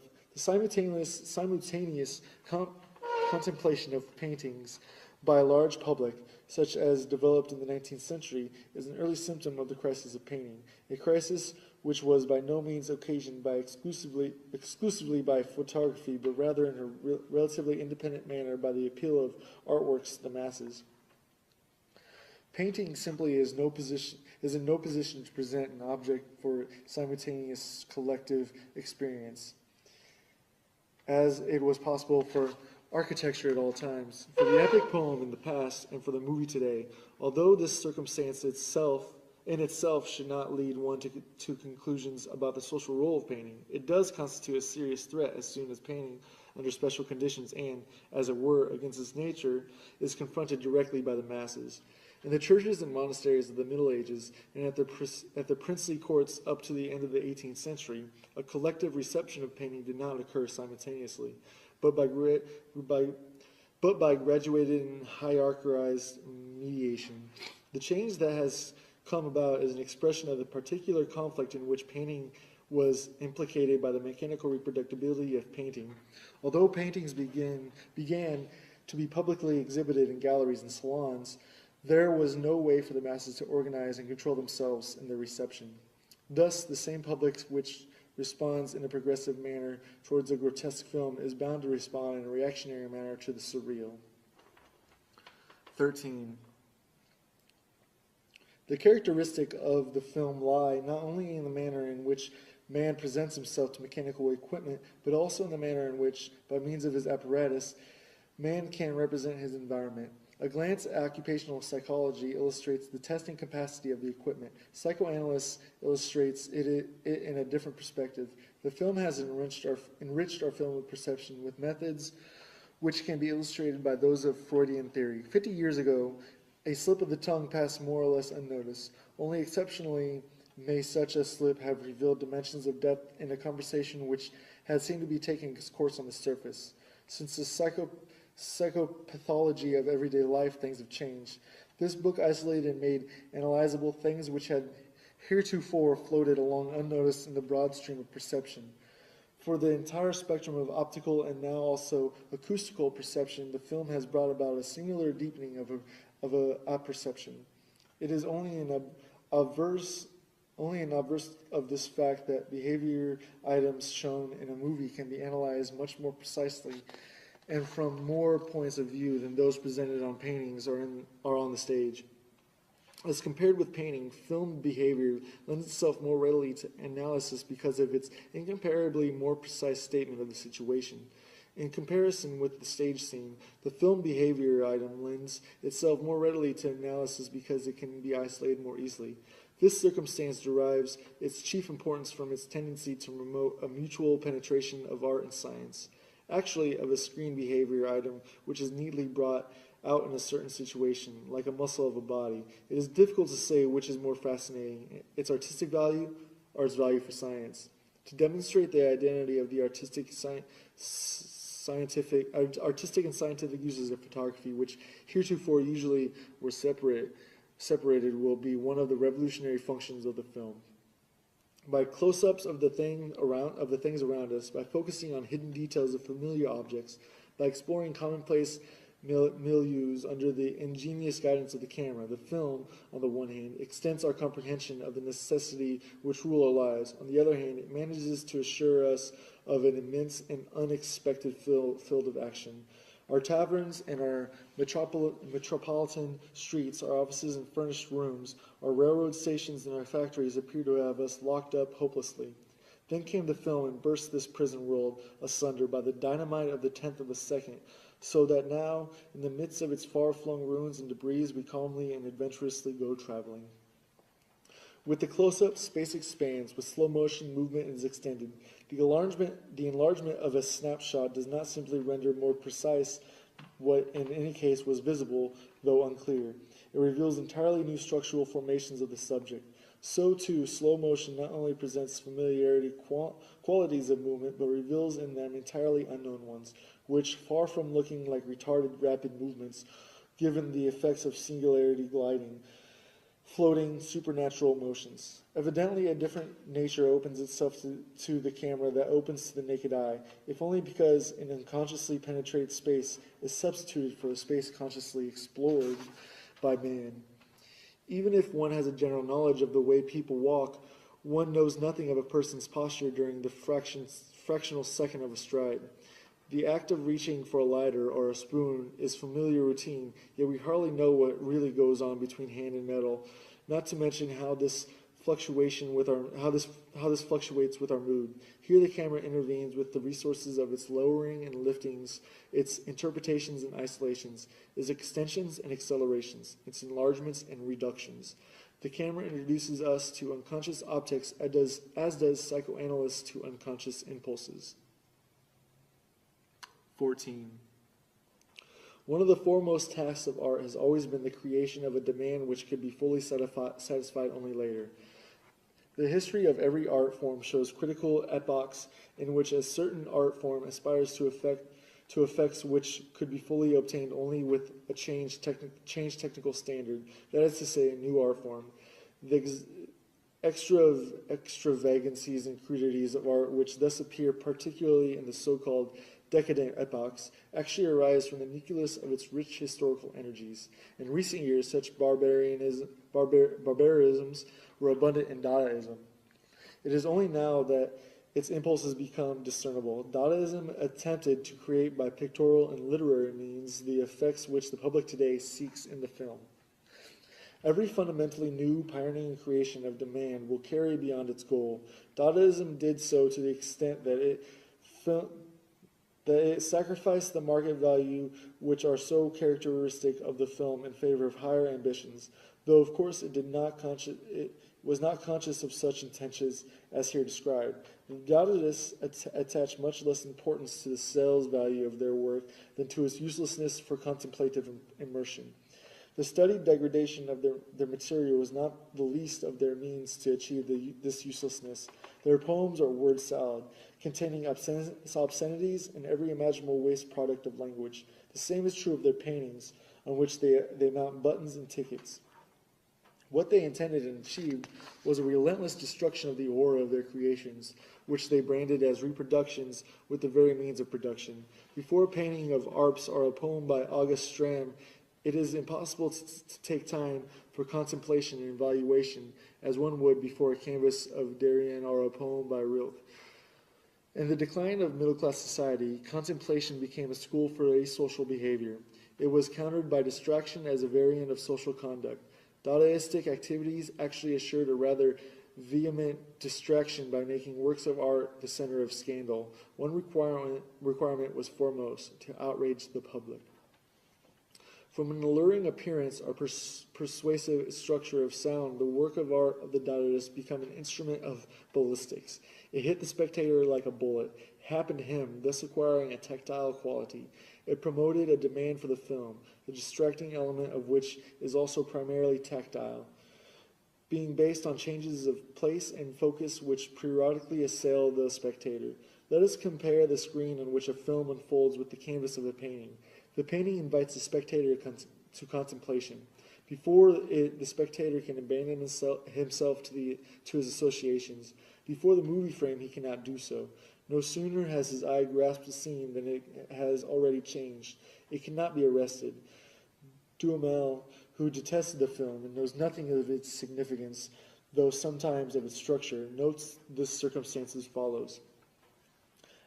paintings by a large public, such as developed in the 19th century, is an early symptom of the crisis of painting, a crisis which was by no means occasioned by exclusively by photography, but rather in a relatively independent manner by the appeal of artworks to the masses. Painting simply is in no position to present an object for simultaneous collective experience, as it was possible for architecture at all times, for the epic poem in the past, and for the movie today. Although this circumstance in itself should not lead one to conclusions about the social role of painting, it does constitute a serious threat as soon as painting, under special conditions and, as it were, against its nature, is confronted directly by the masses. In the churches and monasteries of the Middle Ages and at the princely courts up to the end of the 18th century, a collective reception of painting did not occur simultaneously, but by graduated and hierarchized mediation. The change that has come about is an expression of the particular conflict in which painting was implicated by the mechanical reproducibility of painting. Although paintings began to be publicly exhibited in galleries and salons, there was no way for the masses to organize and control themselves in their reception. Thus, the same public which responds in a progressive manner towards a grotesque film is bound to respond in a reactionary manner to the surreal. 13. The characteristic of the film lie not only in the manner in which man presents himself to mechanical equipment, but also in the manner in which, by means of his apparatus, man can represent his environment. A glance at occupational psychology illustrates the testing capacity of the equipment. Psychoanalysis illustrates it in a different perspective. The film has enriched our film of perception with methods which can be illustrated by those of Freudian theory. 50 years ago, a slip of the tongue passed more or less unnoticed. Only exceptionally may such a slip have revealed dimensions of depth in a conversation which had seemed to be taking its course on the surface. Since the psychopathology of everyday life, things have changed. This book isolated and made analyzable things which had heretofore floated along unnoticed in the broad stream of perception. For the entire spectrum of optical and now also acoustical perception, the film has brought about a singular deepening of a perception. It is only an obverse of this fact that behavior items shown in a movie can be analyzed much more precisely and from more points of view than those presented on paintings or on the stage. As compared with painting, film behavior lends itself more readily to analysis because of its incomparably more precise statement of the situation. In comparison with the stage scene, the film behavior item lends itself more readily to analysis because it can be isolated more easily. This circumstance derives its chief importance from its tendency to promote a mutual penetration of art and science. Actually, of a screen behavior item which is neatly brought out in a certain situation, like a muscle of a body, it is difficult to say which is more fascinating, its artistic value or its value for science. To demonstrate the identity of the artistic and scientific uses of photography, which heretofore usually were separated, will be one of the revolutionary functions of the film. By close-ups of the things around us, by focusing on hidden details of familiar objects, by exploring commonplace milieus under the ingenious guidance of the camera, the film, on the one hand, extends our comprehension of the necessity which rule our lives. On the other hand, it manages to assure us of an immense and unexpected field of action. Our taverns and our metropolitan streets, our offices and furnished rooms, our railroad stations and our factories appear to have us locked up hopelessly. Then came the film and burst this prison world asunder by the dynamite of the 10th of a second, so that now, in the midst of its far-flung ruins and debris, we calmly and adventurously go traveling. With the close-up, space expands. With slow motion, movement is extended. The enlargement of a snapshot does not simply render more precise what in any case was visible, though unclear. It reveals entirely new structural formations of the subject. So too, slow motion not only presents familiarity qualities of movement, but reveals in them entirely unknown ones, which, far from looking like retarded rapid movements, given the effects of singularity gliding, floating supernatural motions. Evidently, a different nature opens itself to the camera that opens to the naked eye, if only because an unconsciously penetrated space is substituted for a space consciously explored by man. Even if one has a general knowledge of the way people walk, one knows nothing of a person's posture during the fractional second of a stride. The act of reaching for a lighter or a spoon is familiar routine, yet we hardly know what really goes on between hand and metal, not to mention how this fluctuates with our mood. Here the camera intervenes with the resources of its lowering and liftings, its interpretations and isolations, its extensions and accelerations, its enlargements and reductions. The camera introduces us to unconscious optics as does psychoanalysts to unconscious impulses. 14. One of the foremost tasks of art has always been the creation of a demand which could be fully satisfied only later. The history of every art form shows critical epochs in which a certain art form aspires to effects which could be fully obtained only with a changed technical standard, that is to say, a new art form. The extravagancies and crudities of art which thus appear, particularly in the so-called decadent epochs, actually arise from the nucleus of its rich historical energies. In recent years, such barbarisms were abundant in Dadaism. It is only now that its impulses become discernible. Dadaism attempted to create by pictorial and literary means the effects which the public today seeks in the film. Every fundamentally new, pioneering creation of demand will carry beyond its goal. Dadaism did so to the extent that it sacrificed the market value which are so characteristic of the film in favor of higher ambitions, though of course it was not conscious of such intentions as here described. The Dadaists attach much less importance to the sales value of their work than to its uselessness for contemplative immersion. The studied degradation of their material was not the least of their means to achieve this uselessness. Their poems are word salad, containing obscenities and every imaginable waste product of language. The same is true of their paintings, on which they mount buttons and tickets. What they intended and achieved was a relentless destruction of the aura of their creations, which they branded as reproductions with the very means of production. Before a painting of Arps or a poem by August Stram, it is impossible to take time for contemplation and evaluation as one would before a canvas of Darien or a poem by Rilke. In the decline of middle-class society, contemplation became a school for asocial behavior. It was countered by distraction as a variant of social conduct. Dadaistic activities actually assured a rather vehement distraction by making works of art the center of scandal. One requirement was foremost, to outrage the public. From an alluring appearance or persuasive structure of sound, the work of art of the Dadaists became an instrument of ballistics. It hit the spectator like a bullet, happened to him, thus acquiring a tactile quality. It promoted a demand for the film, the distracting element of which is also primarily tactile, being based on changes of place and focus which periodically assail the spectator. Let us compare the screen on which a film unfolds with the canvas of a painting. The painting invites the spectator to contemplation. Before it, the spectator can abandon himself to his associations. Before the movie frame, he cannot do so. No sooner has his eye grasped the scene than it has already changed. It cannot be arrested. Duhamel, who detested the film and knows nothing of its significance, though sometimes of its structure, notes this circumstance as follows.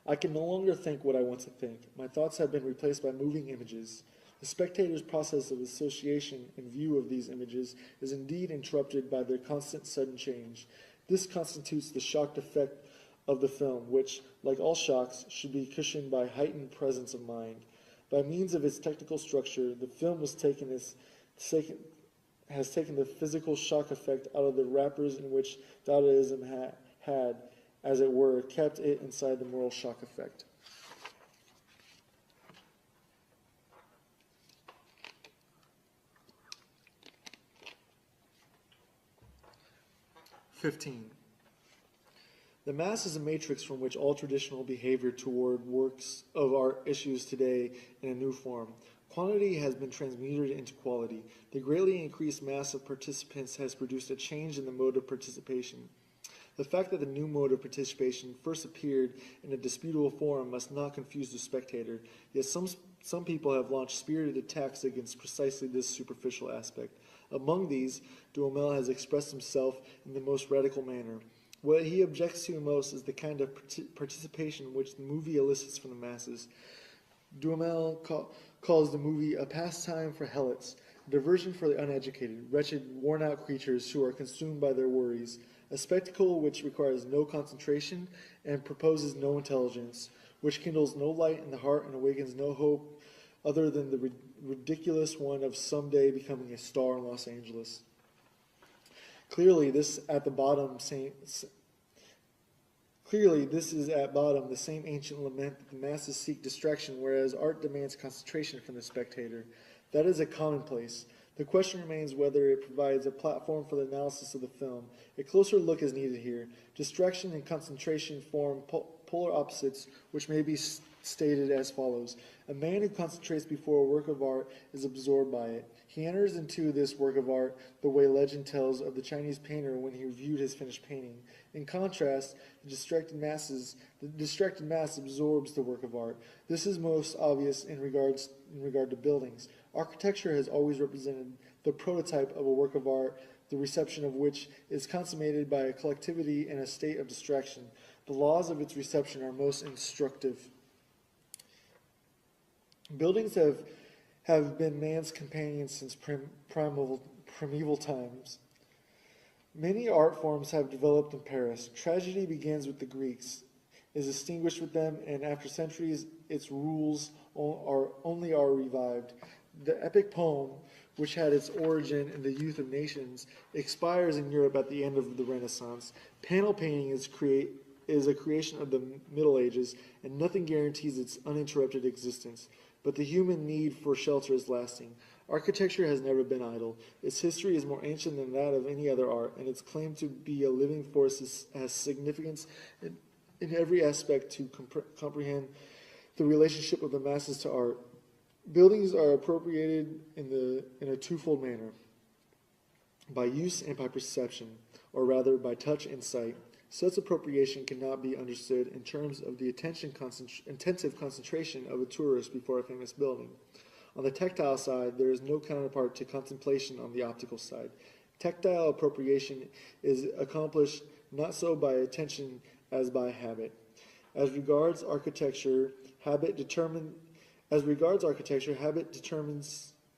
I can no longer think what I want to think. My thoughts have been replaced by moving images. The spectator's process of association in view of these images is indeed interrupted by their constant sudden change. This constitutes the shocked effect of the film, which, like all shocks, should be cushioned by heightened presence of mind. By means of its technical structure, the film has taken the physical shock effect out of the wrappers in which Dadaism had, as it were, kept it inside the moral shock effect. The mass is a matrix from which all traditional behavior toward works of art issues today in a new form. Quantity has been transmuted into quality. The greatly increased mass of participants has produced a change in the mode of participation. The fact that the new mode of participation first appeared in a disputable form must not confuse the spectator, yet some people have launched spirited attacks against precisely this superficial aspect. Among these, Duhamel has expressed himself in the most radical manner. What he objects to most is the kind of participation which the movie elicits from the masses. Duhamel calls the movie a pastime for helots, a diversion for the uneducated, wretched, worn-out creatures who are consumed by their worries, a spectacle which requires no concentration and proposes no intelligence, which kindles no light in the heart and awakens no hope other than the ridiculous one of someday becoming a star in Los Angeles. Clearly, this is at bottom the same ancient lament that the masses seek distraction, whereas art demands concentration from the spectator. That is a commonplace. The question remains whether it provides a platform for the analysis of the film. A closer look is needed here. Distraction and concentration form polar opposites, which may be stated as follows. A man who concentrates before a work of art is absorbed by it. He enters into this work of art the way legend tells of the Chinese painter when he reviewed his finished painting. In contrast, the distracted mass absorbs the work of art. This is most obvious in regard to buildings. Architecture has always represented the prototype of a work of art, the reception of which is consummated by a collectivity in a state of distraction. The laws of its reception are most instructive. Buildings have been man's companions since primeval times. Many art forms have developed in Paris. Tragedy begins with the Greeks, is extinguished with them, and after centuries, its rules are revived. The epic poem, which had its origin in the youth of nations, expires in Europe at the end of the Renaissance. Panel painting is a creation of the Middle Ages, and nothing guarantees its uninterrupted existence. But the human need for shelter is lasting. Architecture has never been idle. Its history is more ancient than that of any other art, and its claim to be a living force has significance in every aspect to comprehend the relationship of the masses to art. Buildings are appropriated in a twofold manner, by use and by perception, or rather by touch and sight. Such appropriation cannot be understood in terms of the intensive concentration of a tourist before a famous building. On the tactile side, there is no counterpart to contemplation on the optical side. Tactile appropriation is accomplished not so by attention as by habit. As regards architecture, habit determines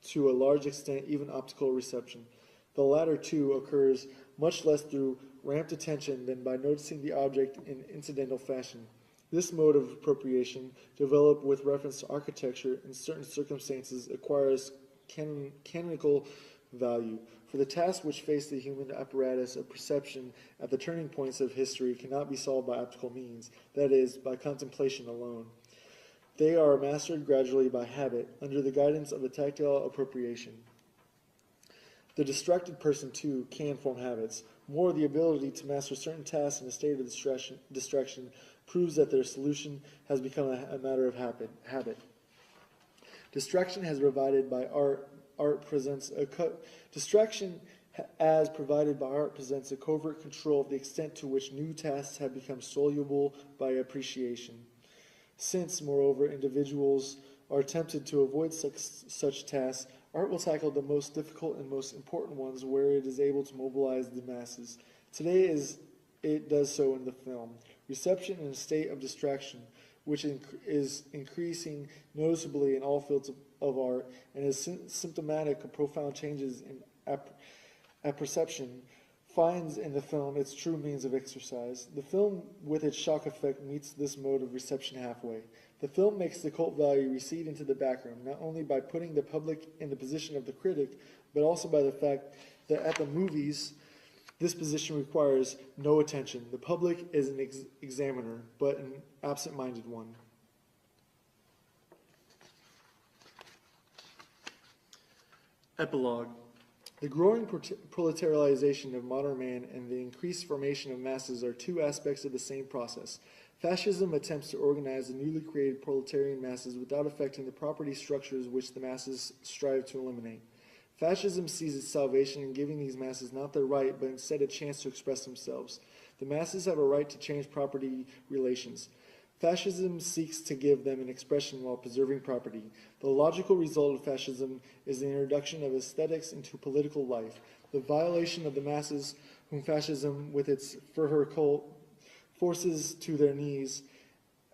to a large extent even optical reception. The latter, too, occurs much less through ramped attention than by noticing the object in incidental fashion. This mode of appropriation, developed with reference to architecture in certain circumstances, acquires canonical value. For the tasks which face the human apparatus of perception at the turning points of history cannot be solved by optical means, that is, by contemplation alone. They are mastered gradually by habit, under the guidance of a tactile appropriation. The distracted person, too, can form habits. More, the ability to master certain tasks in a state of distraction proves that their solution has become a matter of habit. Distraction as provided by art presents a covert control of the extent to which new tasks have become soluble by appreciation. Since, moreover, individuals are tempted to avoid such tasks, art will tackle the most difficult and most important ones where it is able to mobilize the masses. Today it does so in the film. Reception in a state of distraction, which is increasing noticeably in all fields of art and is symptomatic of profound changes in apperception, finds in the film its true means of exercise. The film, with its shock effect, meets this mode of reception halfway. The film makes the cult value recede into the background, not only by putting the public in the position of the critic, but also by the fact that at the movies, this position requires no attention. The public is an examiner, but an absent-minded one. Epilogue. The growing proletarialization of modern man and the increased formation of masses are two aspects of the same process. Fascism attempts to organize the newly created proletarian masses without affecting the property structures which the masses strive to eliminate. Fascism sees its salvation in giving these masses not their right, but instead a chance to express themselves. The masses have a right to change property relations. Fascism seeks to give them an expression while preserving property. The logical result of fascism is the introduction of aesthetics into political life. The violation of the masses, whom fascism, with its Führer cult, forces to their knees,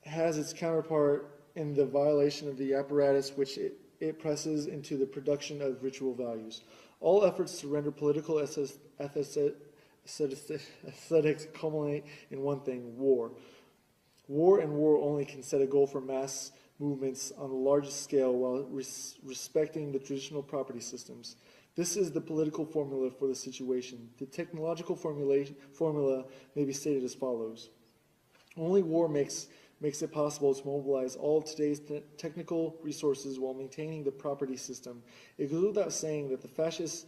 has its counterpart in the violation of the apparatus which it presses into the production of ritual values. All efforts to render political aesthetics culminate in one thing: war. War and war only can set a goal for mass movements on the largest scale while respecting the traditional property systems. This is the political formula for the situation. The technological formula may be stated as follows. Only war makes it possible to mobilize all of today's technical resources while maintaining the property system. It goes without saying that the fascist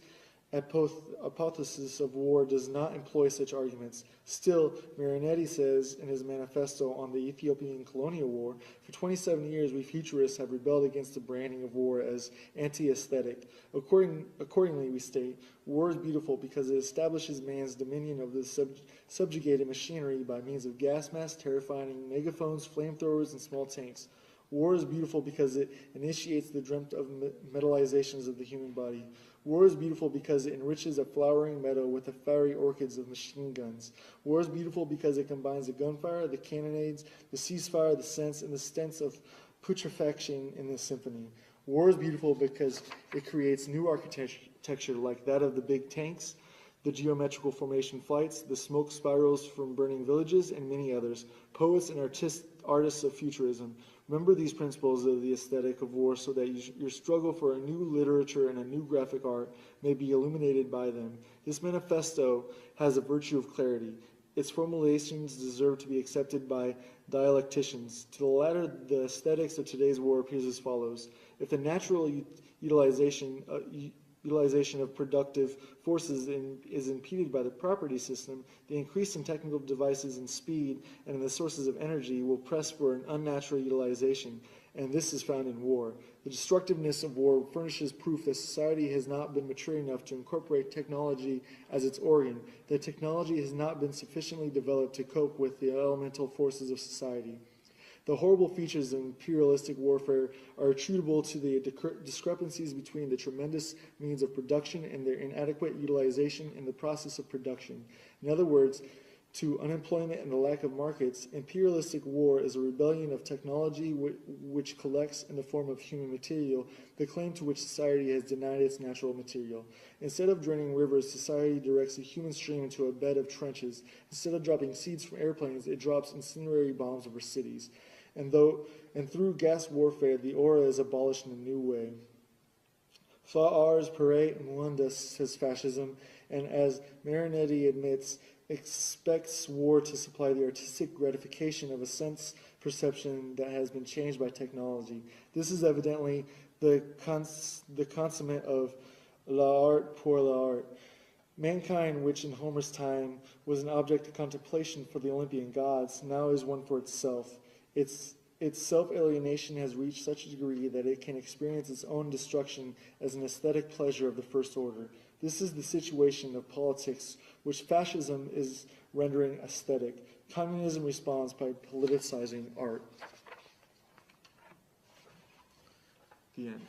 hypothesis of war does not employ such arguments. Still, Marinetti says in his manifesto on the Ethiopian colonial war, for 27 years we futurists have rebelled against the branding of war as anti-aesthetic. Accordingly, we state, war is beautiful because it establishes man's dominion of the subjugated machinery by means of gas masks, terrifying megaphones, flamethrowers, and small tanks. War is beautiful because it initiates the dreamt of metallizations of the human body. War is beautiful because it enriches a flowering meadow with the fiery orchids of machine guns. War is beautiful because it combines the gunfire, the cannonades, the ceasefire, the sense, and the stench of putrefaction in the symphony. War is beautiful because it creates new architecture like that of the big tanks, the geometrical formation flights, the smoke spirals from burning villages, and many others. Poets and artists of futurism, remember these principles of the aesthetic of war so that your struggle for a new literature and a new graphic art may be illuminated by them. This manifesto has a virtue of clarity. Its formulations deserve to be accepted by dialecticians. To the latter, the aesthetics of today's war appears as follows. If the natural utilization of productive forces is impeded by the property system, the increase in technical devices and speed and in the sources of energy will press for an unnatural utilization, and this is found in war. The destructiveness of war furnishes proof that society has not been mature enough to incorporate technology as its organ, that technology has not been sufficiently developed to cope with the elemental forces of society. The horrible features of imperialistic warfare are attributable to the discrepancies between the tremendous means of production and their inadequate utilization in the process of production. In other words, to unemployment and the lack of markets, imperialistic war is a rebellion of technology which collects in the form of human material the claim to which society has denied its natural material. Instead of draining rivers, society directs a human stream into a bed of trenches. Instead of dropping seeds from airplanes, it drops incendiary bombs over cities. And through gas warfare, the aura is abolished in a new way. Fa ars pere mundus, says fascism, and as Marinetti admits, expects war to supply the artistic gratification of a sense perception that has been changed by technology. This is evidently the consummate of l'art pour l'art. Mankind, which in Homer's time was an object of contemplation for the Olympian gods, now is one for itself. Its self-alienation has reached such a degree that it can experience its own destruction as an aesthetic pleasure of the first order. This is the situation of politics which fascism is rendering aesthetic. Communism responds by politicizing art. The end.